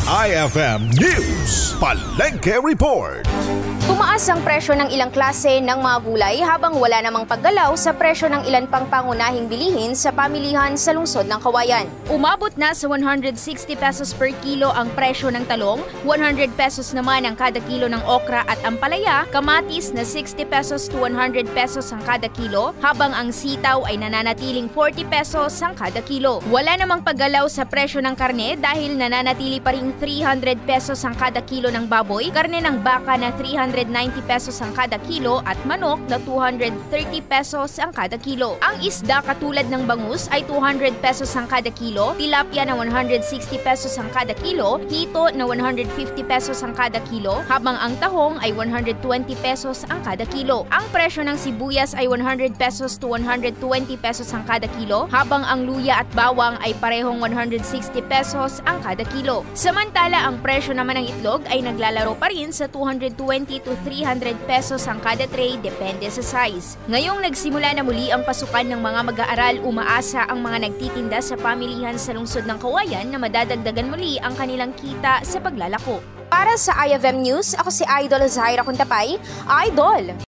IFM News Palengke Report. Tumaas ang presyo ng ilang klase ng mga gulay habang wala namang paggalaw sa presyo ng ilan pang pangunahing bilihin sa pamilihan sa lungsod ng Cauayan. Umabot na sa 160 pesos per kilo ang presyo ng talong, 100 pesos naman ang kada kilo ng okra at ampalaya, kamatis na 60 pesos to 100 pesos ang kada kilo, habang ang sitaw ay nananatiling 40 pesos ang kada kilo. Wala namang paggalaw sa presyo ng karne dahil nananatili pa ring 300 pesos ang kada kilo ng baboy, karne ng baka na 390 pesos ang kada kilo at manok na 230 pesos ang kada kilo. Ang isda katulad ng bangus ay 200 pesos ang kada kilo, tilapia na 160 pesos ang kada kilo, hito na 150 pesos ang kada kilo, habang ang tahong ay 120 pesos ang kada kilo. Ang presyo ng sibuyas ay 100 pesos to 120 pesos ang kada kilo, habang ang luya at bawang ay parehong 160 pesos ang kada kilo. Samantala, ang presyo naman ng itlog ay naglalaro pa rin sa 220 to 300 pesos ang kada tray depende sa size. Ngayong nagsimula na muli ang pasukan ng mga mag-aaral, umaasa ang mga nagtitinda sa pamilihan sa lungsod ng Cauayan na madadagdagan muli ang kanilang kita sa paglalako. Para sa IFM News, ako si Idol Zaira Kuntapay. Idol!